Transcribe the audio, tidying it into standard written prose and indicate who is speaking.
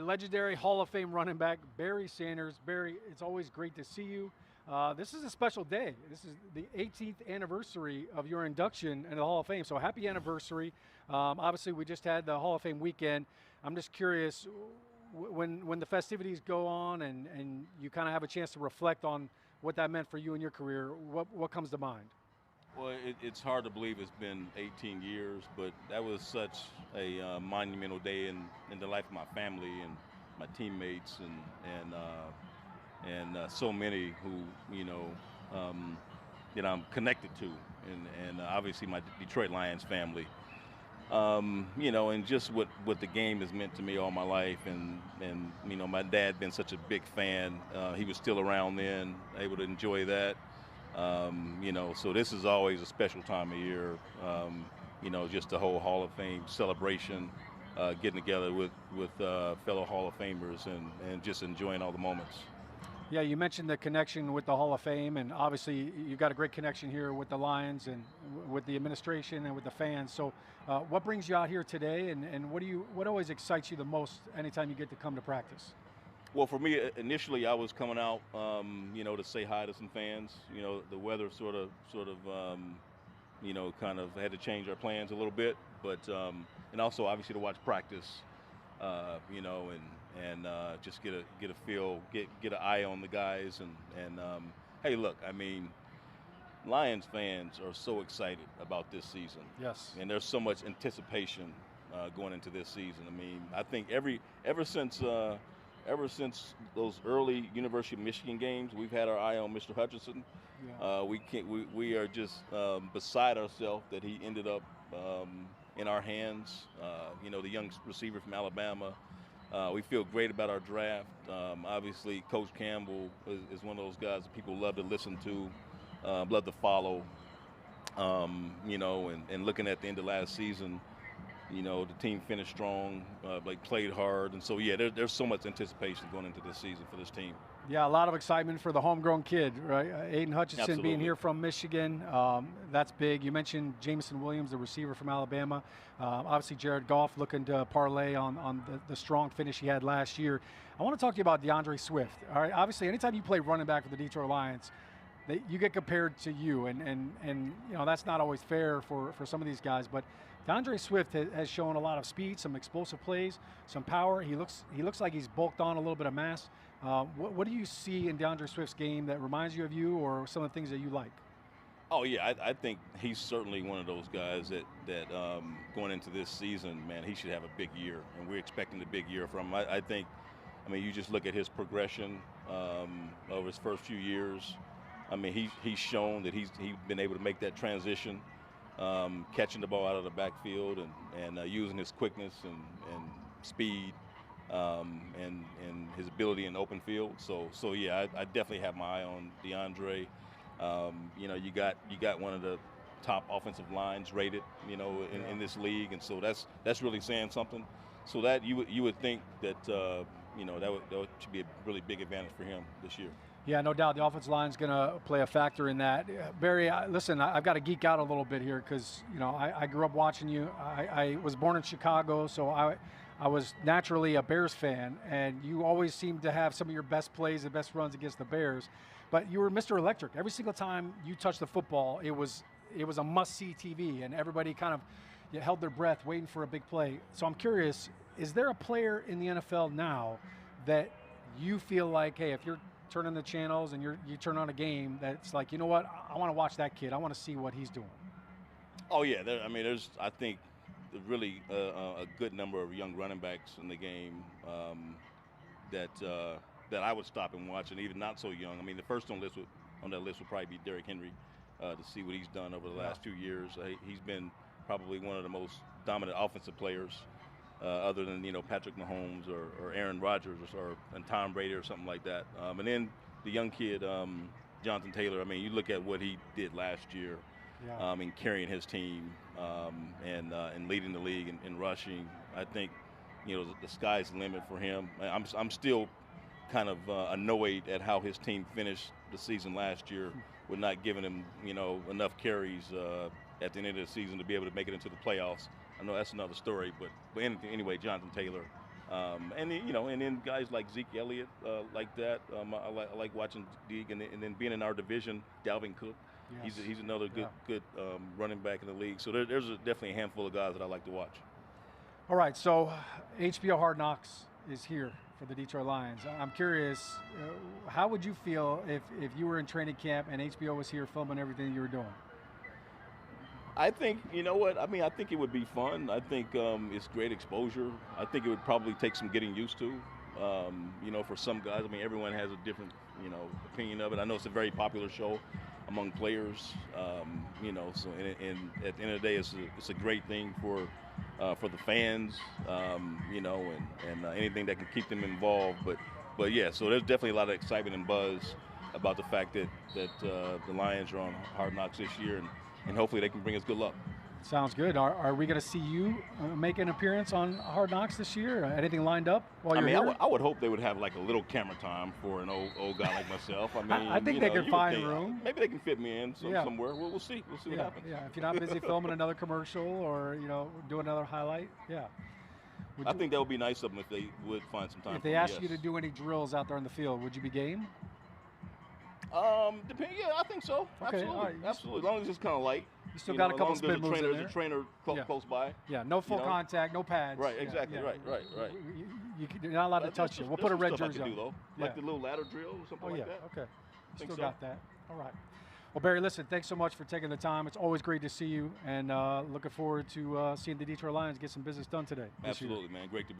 Speaker 1: right, legendary Hall of Fame running back, Barry Sanders. Barry, it's always great to see you. This is a special day. This is the 18th anniversary of your induction into the Hall of Fame, so happy anniversary. Obviously, we just had the Hall of Fame weekend. I'm just curious, when the festivities go on and you kind of have a chance to reflect on what that meant for you and your career, what comes to mind?
Speaker 2: Well, it's hard to believe it's been 18 years, but that was such a monumental day in the life of my family and my teammates and so many who that I'm connected to, and obviously my Detroit Lions family. And just what the game has meant to me all my life, and my dad been such a big fan. He was still around then, able to enjoy that. So this is always a special time of year. Just the whole Hall of Fame celebration, getting together with fellow Hall of Famers and just enjoying all the moments.
Speaker 1: Yeah, you mentioned the connection with the Hall of Fame, and obviously you've got a great connection here with the Lions and with the administration and with the fans. So what brings you out here today, and what always excites you the most anytime you get to come to practice?
Speaker 2: Well, for me, initially I was coming out, to say hi to some fans. The weather sort of, kind of had to change our plans a little bit, but and also obviously to watch practice, and just get a feel, get an eye on the guys, and hey, look, I mean, Lions fans are so excited about this season.
Speaker 1: Yes.
Speaker 2: And there's so much anticipation going into this season. I mean, I think ever since those early University of Michigan games, we've had our eye on Mr. Hutchinson.
Speaker 1: Yeah.
Speaker 2: We are just beside ourselves that he ended up in our hands. The young receiver from Alabama. We feel great about our draft. Obviously, Coach Campbell is one of those guys that people love to listen to, love to follow. And looking at the end of last season, the team finished strong, played hard. And so, yeah, there's so much anticipation going into this season for this team.
Speaker 1: Yeah, a lot of excitement for the homegrown kid, right? Aiden Hutchinson
Speaker 2: Absolutely.
Speaker 1: being here from Michigan, that's big. You mentioned Jameson Williams, the receiver from Alabama. Obviously, Jared Goff looking to parlay on the strong finish he had last year. I want to talk to you about DeAndre Swift. All right, obviously, anytime you play running back for the Detroit Lions, you get compared to you, and that's not always fair for some of these guys. But DeAndre Swift has shown a lot of speed, some explosive plays, some power. He looks like he's bulked on a little bit of mass. What do you see in DeAndre Swift's game that reminds you of you, or some of the things that you like?
Speaker 2: Oh yeah, I think he's certainly one of those guys that going into this season, man, he should have a big year, and we're expecting a big year from him. I think, you just look at his progression over his first few years. He's shown that he's been able to make that transition, catching the ball out of the backfield and using his quickness and speed and his ability in the open field. So yeah, I definitely have my eye on DeAndre. You got one of the top offensive lines rated, in this league, and so that's really saying something. So that you would think that that should be a really big advantage for him this year.
Speaker 1: Yeah, no doubt the offensive line is going to play a factor in that. Barry, listen, I've got to geek out a little bit here because, I grew up watching you. I was born in Chicago, so I was naturally a Bears fan, and you always seemed to have some of your best plays, the best runs against the Bears. But you were Mr. Electric. Every single time you touched the football, it was a must-see TV, and everybody kind of held their breath waiting for a big play. So I'm curious, is there a player in the NFL now that you feel like, hey, if you're turning the channels and you turn on a game, that's like, you know what, I want to watch that kid. I want to see what he's doing?
Speaker 2: Oh yeah, there's I think really a good number of young running backs in the game that I would stop and watch, and even not so young. The first on that list would probably be Derrick Henry, to see what he's done over the last few years. He's been probably one of the most dominant offensive players, other than Patrick Mahomes or Aaron Rodgers and Tom Brady or something like that. And then the young kid, Jonathan Taylor. You look at what he did last year, in carrying his team and leading the league in rushing. I think the sky's the limit for him. I'm still kind of annoyed at how his team finished the season last year with not giving him enough carries at the end of the season to be able to make it into the playoffs. I know that's another story, but anyway, Jonathan Taylor, And then, and then guys like Zeke Elliott, like that. I like watching Deke, and then being in our division, Dalvin Cook.
Speaker 1: Yes.
Speaker 2: He's another good running back in the league. So there's definitely a handful of guys that I like to watch.
Speaker 1: All right, so HBO Hard Knocks is here for the Detroit Lions. I'm curious, how would you feel if you were in training camp and HBO was here filming everything you were doing?
Speaker 2: I think, you know what, I mean, I think it would be fun. I think it's great exposure. I think it would probably take some getting used to. For some guys, I mean, everyone has a different, opinion of it. I know it's a very popular show among players, so and at the end of the day, it's a great thing for the fans, and anything that can keep them involved. But yeah, so there's definitely a lot of excitement and buzz about the fact that the Lions are on Hard Knocks this year, and hopefully they can bring us good luck.
Speaker 1: Sounds good. Are we going to see you make an appearance on Hard Knocks this year? Anything lined up while you're here?
Speaker 2: I would hope they would have like a little camera time for an old guy like myself. I mean,
Speaker 1: I think they can find room.
Speaker 2: Maybe they can fit me in somewhere. We'll see. We'll see what happens.
Speaker 1: Yeah, if you're not busy filming another commercial or do another highlight, yeah.
Speaker 2: I think that would be nice of them if they would find some time.
Speaker 1: If they asked you to do any drills out there on the field, would you be game?
Speaker 2: Depend. Yeah, I think so.
Speaker 1: Okay,
Speaker 2: absolutely,
Speaker 1: right.
Speaker 2: absolutely. As long as it's kind of light.
Speaker 1: You still got a couple spin moves in there.
Speaker 2: There's a trainer close by.
Speaker 1: Yeah, no full contact, no pads.
Speaker 2: Right, exactly.
Speaker 1: Yeah.
Speaker 2: Right.
Speaker 1: You're not allowed to touch you. We'll put a red jersey on.
Speaker 2: Do, though. Like the little ladder drill or something like that.
Speaker 1: Okay. Still got that. All right. Well, Barry, listen, thanks so much for taking the time. It's always great to see you, and looking forward to seeing the Detroit Lions get some business done today.
Speaker 2: Absolutely, man. Great to be